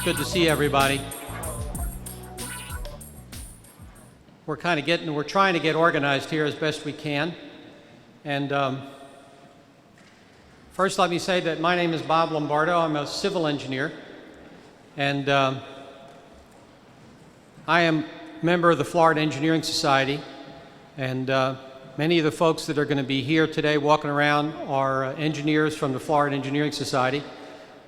Good to see everybody. We're trying to get organized here as best we can. And first let me say that my name is Bob Lombardo. I'm a civil engineer. And I am a member of the Florida Engineering Society. And many of the folks that are going to be here today walking around are engineers from the Florida Engineering Society.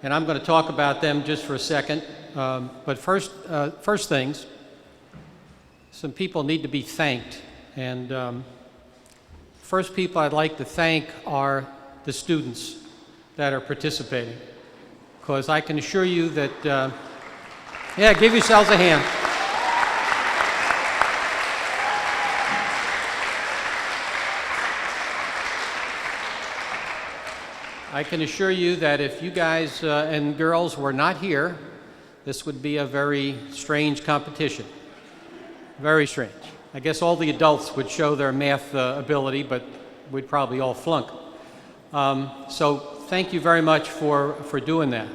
And I'm going to talk about them just for a second. But first things, some people need to be thanked. And first people I'd like to thank are the students that are participating. Because I can assure you that, yeah, give yourselves a hand. I can assure you that if you guys and girls were not here, this would be a very strange competition. Very strange. I guess all the adults would show their math ability, but we'd probably all flunk. So thank you very much for doing that.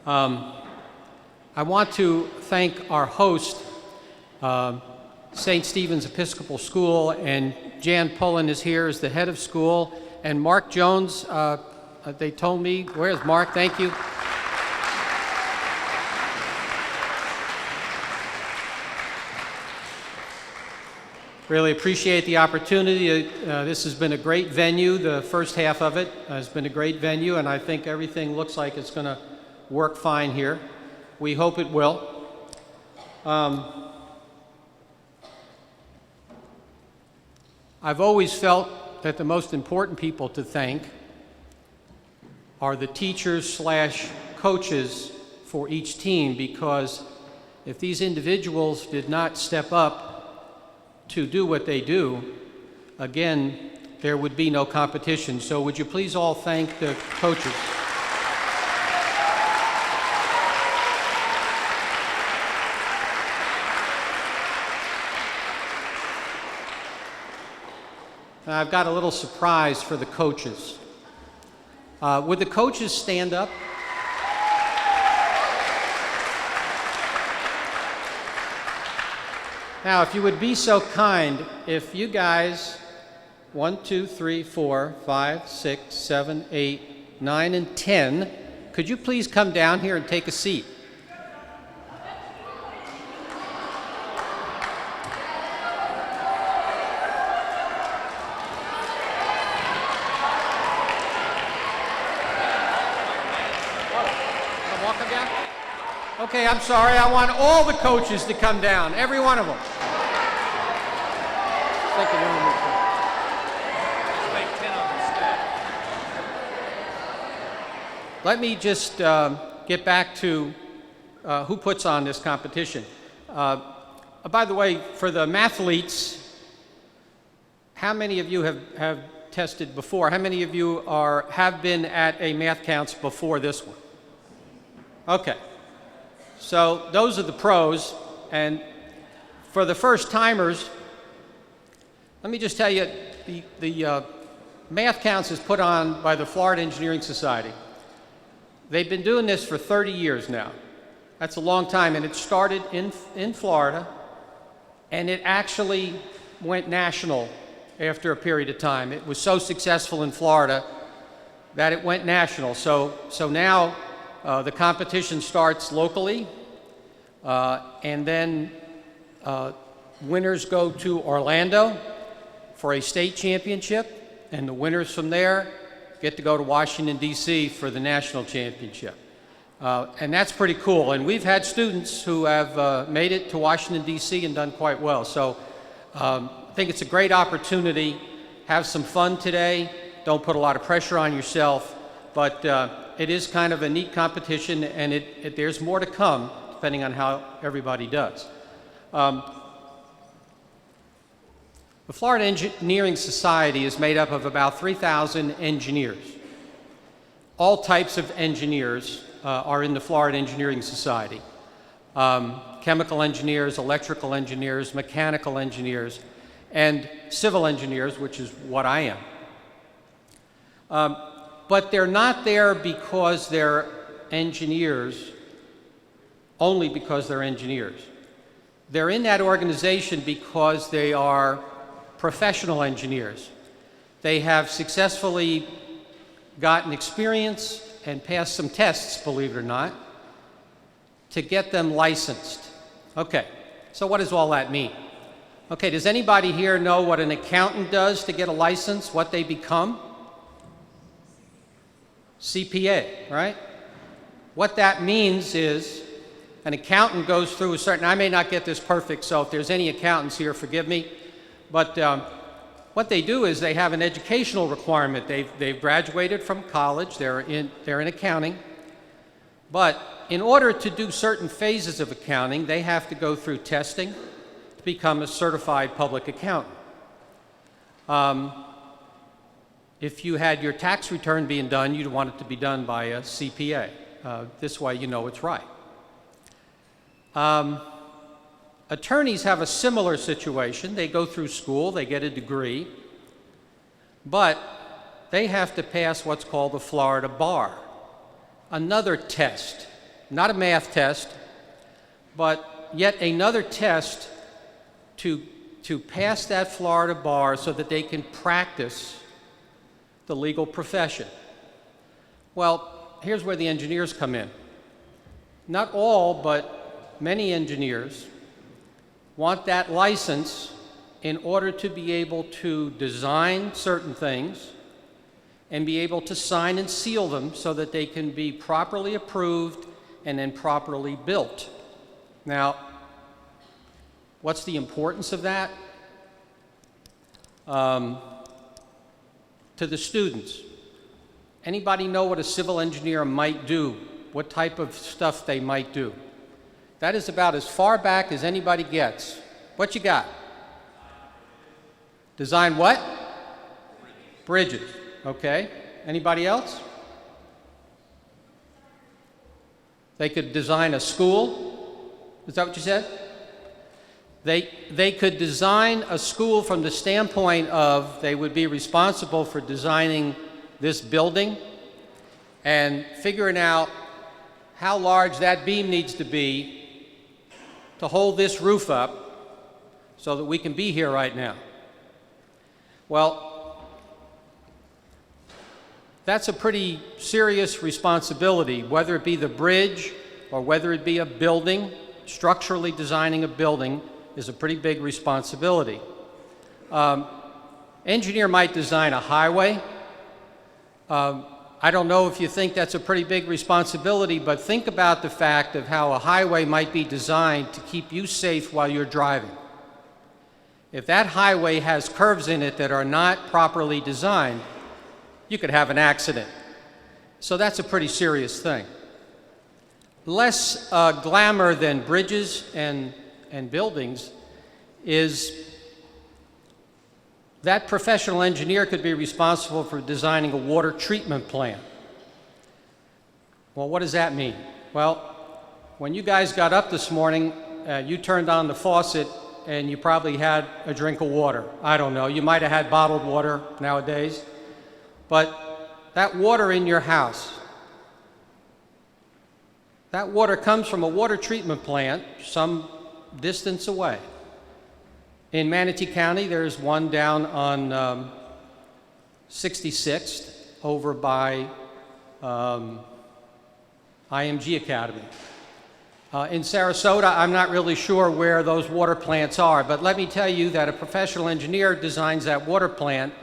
I want to thank our host, St. Stephen's Episcopal School, and Jan Pullen is here as the head of school. And Marc Jones, they told me, where's Marc? Thank you. Really appreciate the opportunity. This has been a great venue. The first half of it has been a great venue, and I think everything looks like it's going to work fine here. We hope it will. I've always felt that the most important people to thank are the teachers / coaches for each team, because if these individuals did not step up to do what they do, again, there would be no competition. So would you please all thank the coaches? I've got a little surprise for the coaches. Would the coaches stand up? Now, if you would be so kind, if you guys, 1, 2, 3, 4, 5, 6, 7, 8, 9, and 10, could you please come down here and take a seat? Okay, I'm sorry. I want all the coaches to come down, every one of them. Let me just get back to who puts on this competition. By the way, for the mathletes, how many of you have tested before? How many of you have been at a math counts before this one? Okay. So those are the pros, and for the first timers, let me just tell you, the Math Counts is put on by the Florida Engineering Society. They've been doing this for 30 years now. That's a long time, and it started in Florida, and it actually went national after a period of time. It was so successful in Florida that it went national. So now the competition starts locally, and then winners go to Orlando for a state championship, and the winners from there get to go to Washington, D.C. for the national championship. And that's pretty cool. And we've had students who have made it to Washington, D.C. and done quite well. So I think it's a great opportunity. Have some fun today. Don't put a lot of pressure on yourself. But it is kind of a neat competition, and there's more to come, depending on how everybody does. The Florida Engineering Society is made up of about 3,000 engineers. All types of engineers are in the Florida Engineering Society. Chemical engineers, electrical engineers, mechanical engineers, and civil engineers, which is what I am. But they're not there because they're engineers. only because they're engineers. They're in that organization because they are professional engineers. They have successfully gotten experience and passed some tests, believe it or not, to get them licensed. Okay, so what does all that mean? Okay, does anybody here know what an accountant does to get a license, what they become? CPA, right? What that means is an accountant goes through a certain, I may not get this perfect, so if there's any accountants here, forgive me, but what they do is they have an educational requirement. They've graduated from college, they're in accounting, but in order to do certain phases of accounting, they have to go through testing to become a certified public accountant. If you had your tax return being done, you'd want it to be done by a CPA. This way you know it's right. Attorneys have a similar situation. They go through school, they get a degree, but they have to pass what's called the Florida bar. Another test, not a math test, but yet another test to pass that Florida bar so that they can practice the legal profession. Well, here's where the engineers come in. Not all, but many engineers want that license in order to be able to design certain things and be able to sign and seal them so that they can be properly approved and then properly built. Now, what's the importance of that? To the students. Anybody know what a civil engineer might do? What type of stuff they might do? That is about as far back as anybody gets. What you got? Design what? Bridges. Okay. Anybody else? They could design a school. Is that what you said? They could design a school from the standpoint of they would be responsible for designing this building and figuring out how large that beam needs to be to hold this roof up so that we can be here right now. Well, that's a pretty serious responsibility, whether it be the bridge or whether it be a building. Structurally designing a building is a pretty big responsibility. Engineer might design a highway. I don't know if you think that's a pretty big responsibility, but think about the fact of how a highway might be designed to keep you safe while you're driving. If that highway has curves in it that are not properly designed, you could have an accident. So that's a pretty serious thing. Less glamour than bridges and buildings is that professional engineer could be responsible for designing a water treatment plant. Well, what does that mean? Well, when you guys got up this morning, you turned on the faucet and you probably had a drink of water. I don't know, you might have had bottled water nowadays, but that water in your house, that water comes from a water treatment plant some distance away. In Manatee County, there's one down on 66th over by IMG Academy. In Sarasota, I'm not really sure where those water plants are, but let me tell you that a professional engineer designs that water plant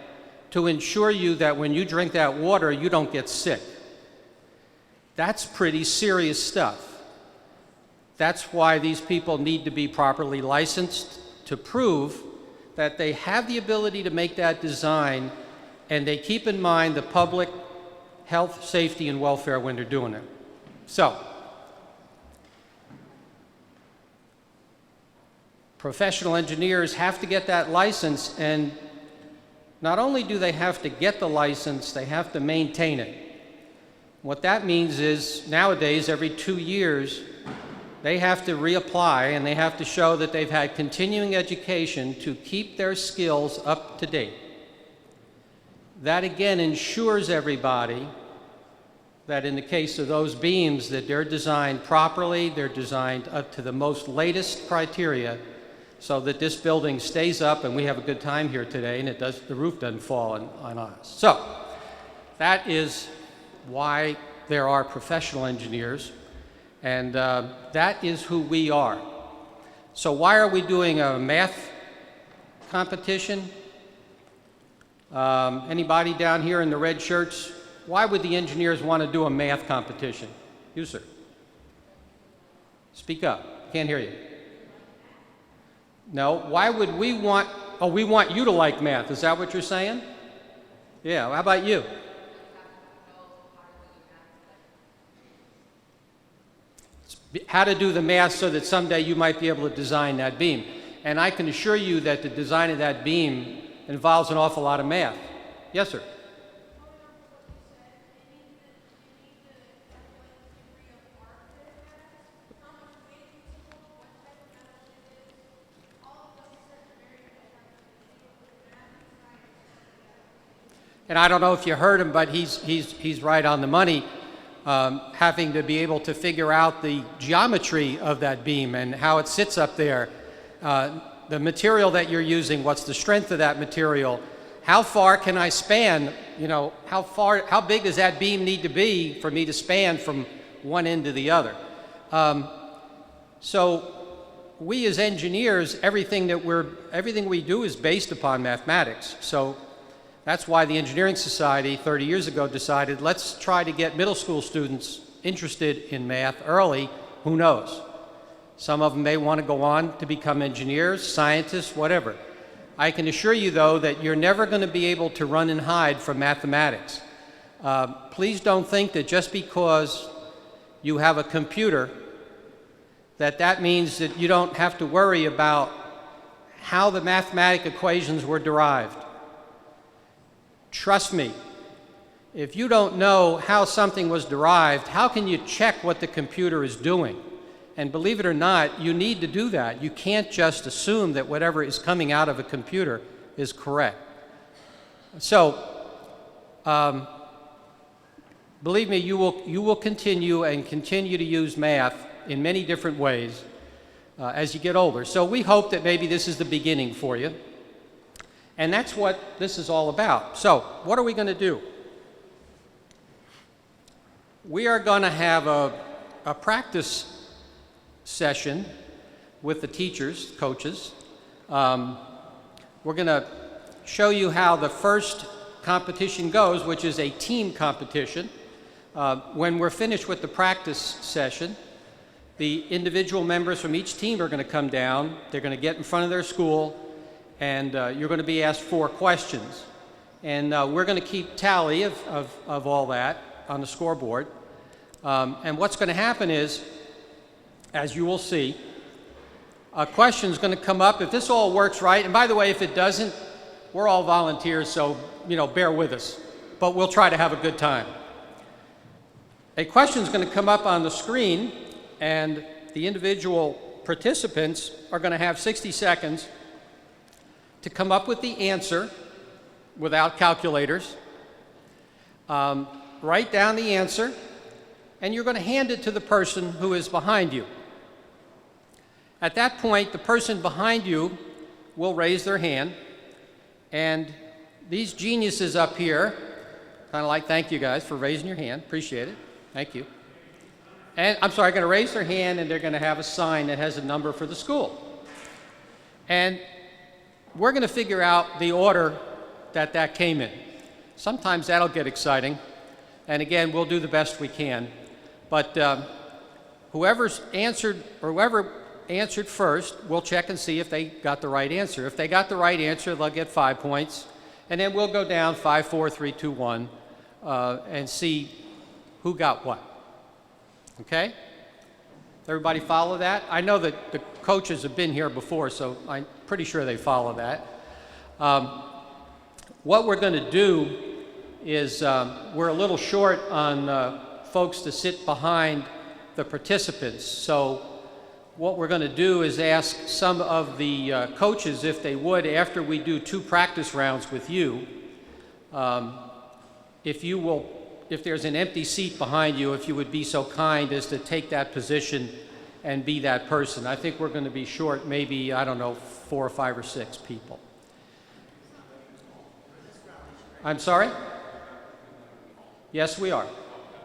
to ensure you that when you drink that water, you don't get sick. That's pretty serious stuff. That's why these people need to be properly licensed to prove that they have the ability to make that design and they keep in mind the public health, safety, and welfare when they're doing it. So, professional engineers have to get that license, and not only do they have to get the license, they have to maintain it. What that means is nowadays, every 2 years, they have to reapply and they have to show that they've had continuing education to keep their skills up to date. That again ensures everybody that in the case of those beams, that they're designed properly, they're designed up to the most latest criteria so that this building stays up and we have a good time here today and the roof doesn't fall on us. So that is why there are professional engineers, and that is who we are. So why are we doing a math competition? Anybody down here in the red shirts? Why would the engineers want to do a math competition? You, sir. Speak up. Can't hear you. No. Why would we want... Oh, we want you to like math. Is that what you're saying? Yeah. How about you? How to do the math so that someday you might be able to design that beam. And I can assure you that the design of that beam involves an awful lot of math. Yes, sir. And I don't know if you heard him, but he's right on the money, having to be able to figure out the geometry of that beam and how it sits up there, the material that you're using, what's the strength of that material, how far can I span, you know, how big does that beam need to be for me to span from one end to the other. So we as engineers, everything we do is based upon mathematics. So that's why the Engineering Society 30 years ago decided, let's try to get middle school students interested in math early. Who knows? Some of them may want to go on to become engineers, scientists, whatever. I can assure you, though, that you're never going to be able to run and hide from mathematics. Please don't think that just because you have a computer, that means that you don't have to worry about how the mathematical equations were derived. Trust me, if you don't know how something was derived, how can you check what the computer is doing? And believe it or not, you need to do that. You can't just assume that whatever is coming out of a computer is correct. So, believe me, you will continue to use math in many different ways as you get older. So we hope that maybe this is the beginning for you. And that's what this is all about. So, what are we going to do? We are going to have a practice session with the teachers, coaches. We're going to show you how the first competition goes, which is a team competition. When we're finished with the practice session, the individual members from each team are going to come down. They're going to get in front of their school, and you're going to be asked 4 questions. And we're going to keep tally of all that on the scoreboard. And what's going to happen is, as you will see, a question is going to come up. If this all works right, and by the way, if it doesn't, we're all volunteers, so, bear with us. But we'll try to have a good time. A question is going to come up on the screen, and the individual participants are going to have 60 seconds to come up with the answer without calculators. Write down the answer, and you're going to hand it to the person who is behind you. At that point, the person behind you will raise their hand, and these geniuses up here, kind of like, thank you guys for raising your hand, appreciate it, thank you. And I'm sorry, going to raise their hand, and they're going to have a sign that has a number for the school. And we're going to figure out the order that came in. Sometimes that'll get exciting, and again, we'll do the best we can. But whoever answered first, we'll check and see if they got the right answer. If they got the right answer, they'll get 5 points, and then we'll go down 5, 4, 3, 2, 1, and see who got what. Okay? Everybody follow that? I know that the coaches have been here before, so I'm pretty sure they follow that. What we're going to do is we're a little short on folks to sit behind the participants. So what we're going to do is ask some of the coaches if they would, after we do 2 practice rounds with you, if if there's an empty seat behind you, if you would be so kind as to take that position and be that person. I think we're going to be short maybe, I don't know, 4 or 5 or 6 people. I'm sorry? Yes, we are.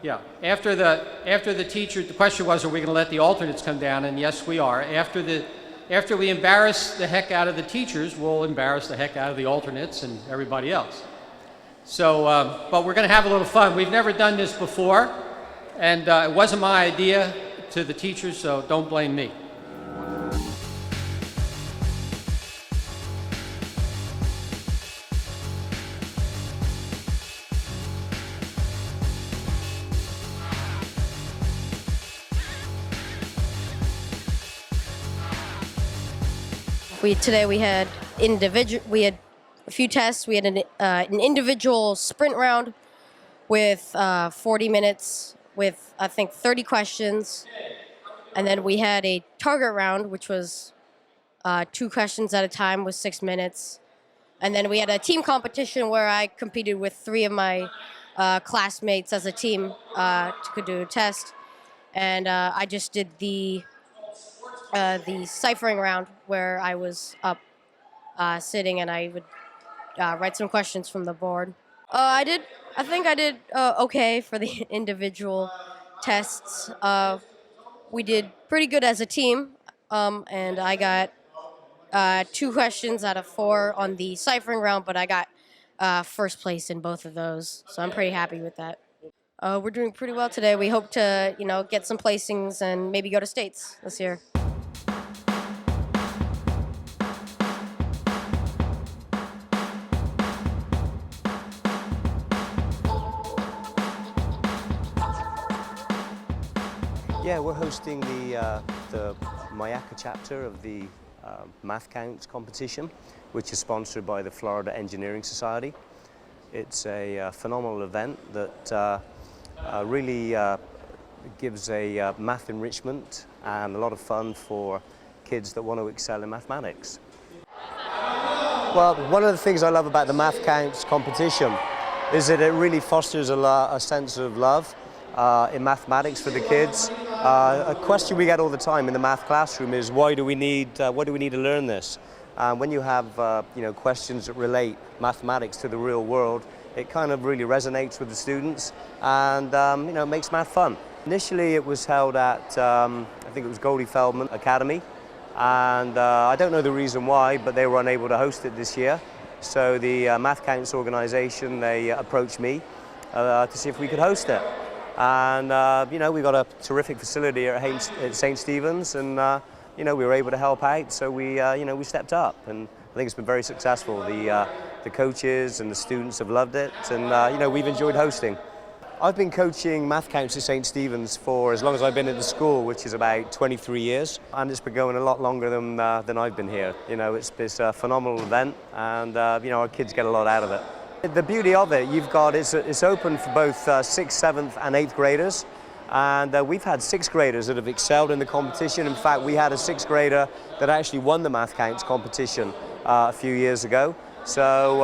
Yeah. After the teacher, the question was, are we going to let the alternates come down? And yes, we are. After we embarrass the heck out of the teachers, we'll embarrass the heck out of the alternates and everybody else. So, but we're going to have a little fun. We've never done this before, and it wasn't my idea to the teachers, so don't blame me. Today we had a few tests. We had an individual sprint round with 40 minutes with, I think, 30 questions. And then we had a target round, which was 2 questions at a time with 6 minutes. And then we had a team competition where I competed with 3 of my classmates as a team to do a test. And I just did the ciphering round where I was up sitting and I would write some questions from the board. I think I did okay for the individual tests. We did pretty good as a team, and I got 2 questions out of 4 on the ciphering round, but I got first place in both of those, so I'm pretty happy with that. We're doing pretty well today. We hope to, get some placings and maybe go to states this year. Yeah, we're hosting the Miami chapter of the Math Counts competition, which is sponsored by the Florida Engineering Society. It's a phenomenal event that really gives a math enrichment and a lot of fun for kids that want to excel in mathematics. Well, one of the things I love about the Math Counts competition is that it really fosters a sense of love in mathematics for the kids. A question we get all the time in the math classroom is, why do we need to learn this? When you have questions that relate mathematics to the real world, it kind of really resonates with the students, and it makes math fun. Initially, it was held at I think it was Goldie Feldman Academy, and I don't know the reason why, but they were unable to host it this year. So the Math Counts organization, they approached me to see if we could host it. And we got a terrific facility at St. Stephen's, and we were able to help out. So we stepped up, and I think it's been very successful. The coaches and the students have loved it, and we've enjoyed hosting. I've been coaching Math Counts at St. Stephen's for as long as I've been at the school, which is about 23 years, and it's been going a lot longer than I've been here. It's a phenomenal event, and our kids get a lot out of it. The beauty of it, it's open for both 6th, 7th and 8th graders, and we've had 6th graders that have excelled in the competition. In fact, we had a 6th grader that actually won the Math Counts competition a few years ago. So,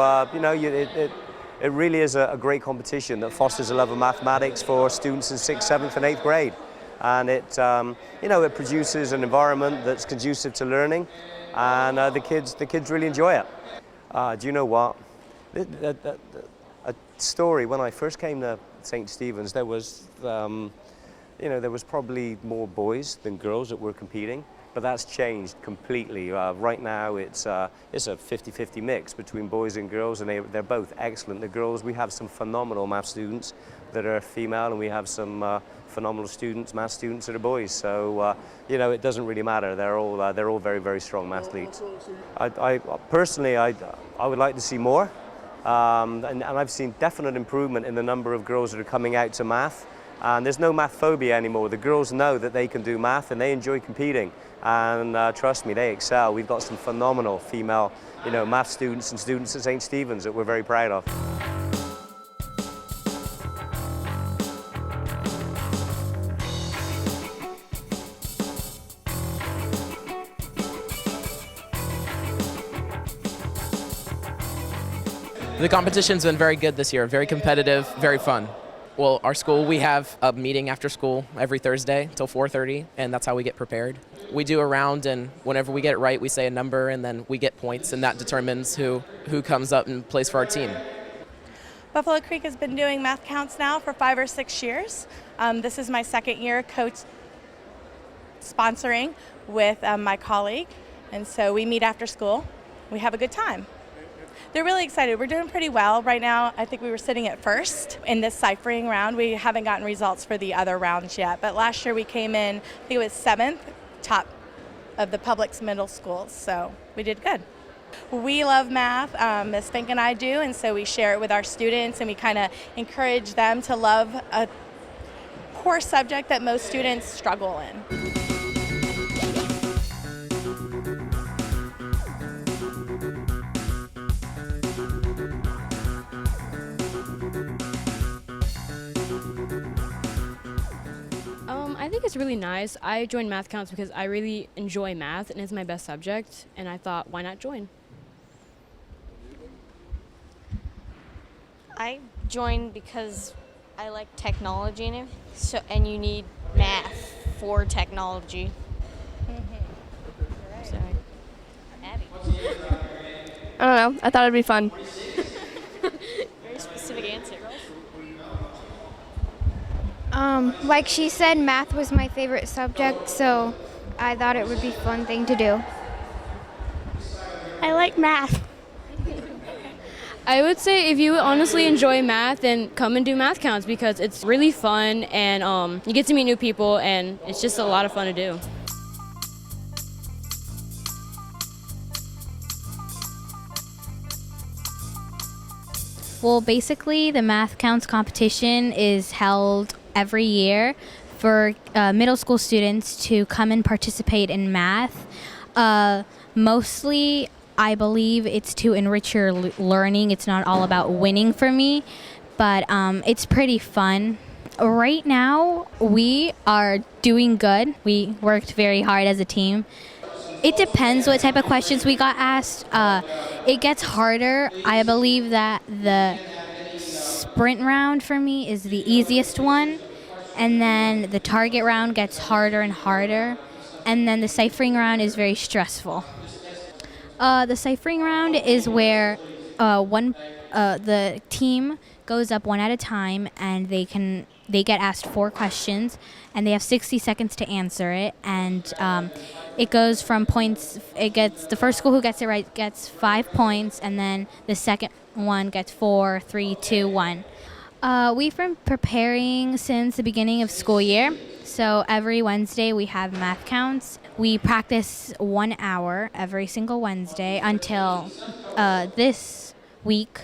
it really is a great competition that fosters a love of mathematics for students in 6th, 7th and 8th grade. And it produces an environment that's conducive to learning, and the kids really enjoy it. Do you know what? A story, when I first came to St. Stephen's, there was probably more boys than girls that were competing, but that's changed completely. Right now it's a 50-50 mix between boys and girls, and they're both excellent. The girls, we have some phenomenal math students that are female, and we have some phenomenal math students that are boys. So it doesn't really matter. They're all very, very strong mathletes. I personally would like to see more. And I've seen definite improvement in the number of girls that are coming out to math. And there's no math phobia anymore. The girls know that they can do math and they enjoy competing. And trust me, they excel. We've got some phenomenal female, math students and students at St. Stephen's that we're very proud of. The competition's been very good this year, very competitive, very fun. Well, our school, we have a meeting after school every Thursday till 4:30, and that's how we get prepared. We do a round, and whenever we get it right, we say a number, and then we get points, and that determines who comes up and plays for our team. Buffalo Creek has been doing math counts now for 5 or 6 years. This is my second year coach sponsoring with my colleague, and so we meet after school. We have a good time. They're really excited. We're doing pretty well. Right now, I think we were sitting at first in this ciphering round. We haven't gotten results for the other rounds yet, but last year we came in, I think it was 7th, top of the public middle schools, so we did good. We love math, Ms. Fink and I do, and so we share it with our students, and we kind of encourage them to love a core subject that most students struggle in. I think it's really nice. I joined Math Counts because I really enjoy math and it's my best subject, and I thought, why not join? I joined because I like technology and everything, and you need math for technology. Right. So, Abby. I don't know. I thought it'd be fun. Very specific answer. Like she said, math was my favorite subject, so I thought it would be a fun thing to do. I like math. I would say if you honestly enjoy math, then come and do Math Counts because it's really fun and you get to meet new people and it's just a lot of fun to do. Well, basically, the Math Counts competition is held every year for middle school students to come and participate in math. Mostly, I believe it's to enrich your learning. It's not all about winning for me, but it's pretty fun. Right now, we are doing good. We worked very hard as a team. It depends what type of questions we got asked. It gets harder. I believe that the sprint round for me is the easiest one, and then the target round gets harder and harder, and then the ciphering round is very stressful. The ciphering round is where the team goes up one at a time, and they get asked 4 questions, and they have 60 seconds to answer it, and it goes from points. The first school who gets it right gets 5 points, and then the second one gets 4, 3, 2, 1. We've been preparing since the beginning of school year. So every Wednesday we have math counts. We practice 1 hour every single Wednesday until this week,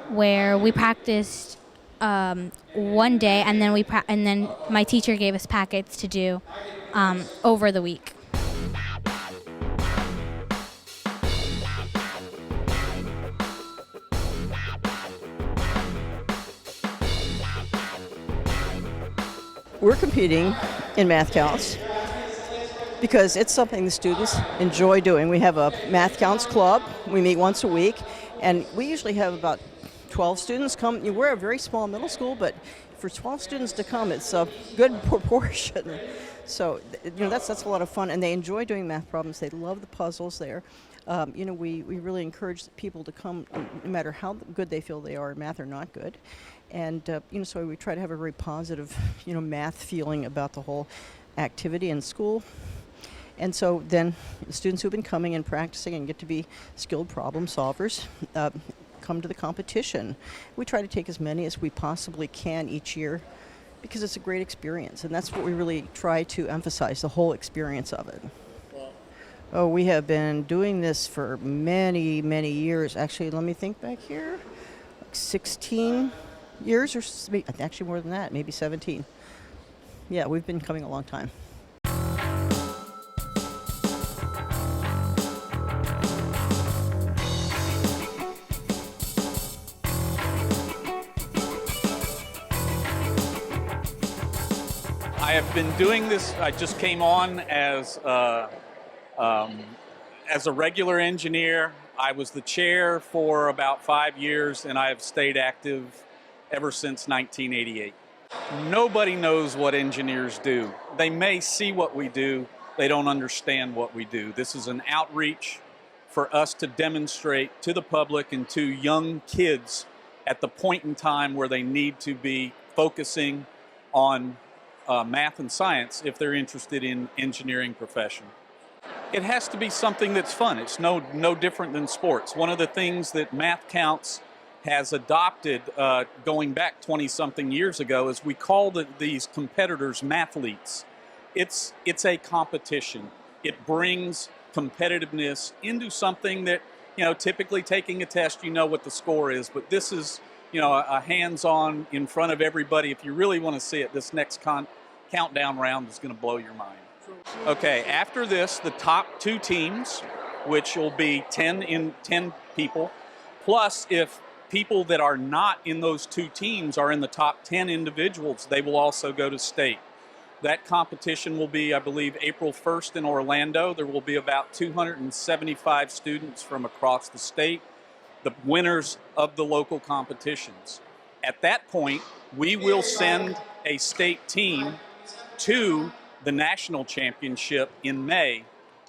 where we practiced one day, and then my teacher gave us packets to do over the week. We're competing in math counts because it's something the students enjoy doing. We have a math counts club. We meet once a week, and we usually have about 12 students come. We're a very small middle school, but for 12 students to come, it's a good proportion. So, that's a lot of fun, and they enjoy doing math problems. They love the puzzles there. We really encourage people to come, no matter how good they feel they are in math or not good. And, so we try to have a very positive, math feeling about the whole activity in school. And so then the students who've been coming and practicing and get to be skilled problem solvers come to the competition. We try to take as many as we possibly can each year because it's a great experience. And that's what we really try to emphasize, the whole experience of it. Oh, we have been doing this for many, many years. Actually, let me think back here. 16 years, or actually more than that, maybe 17. Yeah, we've been coming a long time. I have been doing this. I just came on as a regular engineer. I was the chair for about 5 years, and I have stayed active ever since 1988. Nobody knows what engineers do. They may see what we do, they don't understand what we do. This is an outreach for us to demonstrate to the public and to young kids at the point in time where they need to be focusing on math and science if they're interested in engineering profession. It has to be something that's fun. It's no different than sports. One of the things that Math Counts has adopted going back 20-something years ago is we call these competitors mathletes. It's a competition. It brings competitiveness into something that, typically taking a test, you know what the score is, but this is, a hands-on in front of everybody. If you really want to see it, this next countdown round is going to blow your mind. Okay, after this, the top 2 teams, which will be 10 people, plus if people that are not in those 2 teams are in the top 10 individuals, they will also go to state. That competition will be, I believe, April 1st in Orlando. There will be about 275 students from across the state, the winners of the local competitions. At that point, we will send a state team to the national championship in May,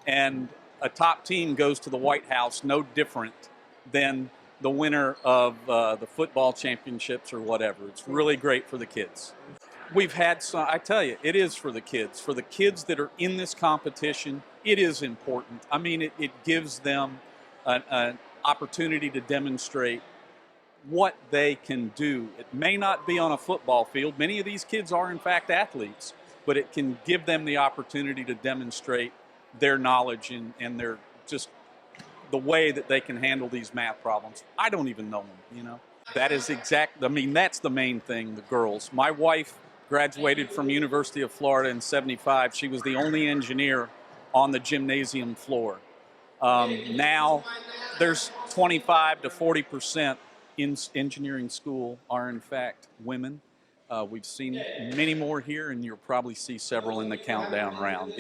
and a top team goes to the White House, no different than the winner of the football championships or whatever. It's really great for the kids. We've had some, I tell you, it is for the kids. For the kids that are in this competition, it is important. I mean, it gives them an opportunity to demonstrate what they can do. It may not be on a football field. Many of these kids are, in fact, athletes, but it can give them the opportunity to demonstrate their knowledge and their just the way that they can handle these math problems. I don't even know them, That is that's the main thing, the girls. My wife graduated from University of Florida in '75. She was the only engineer on the gymnasium floor. Now there's 25 to 40% in engineering school are in fact women. We've seen many more here, and you'll probably see several in the countdown round.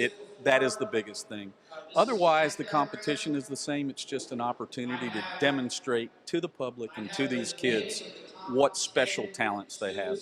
That is the biggest thing. Otherwise, the competition is the same. It's just an opportunity to demonstrate to the public and to these kids what special talents they have.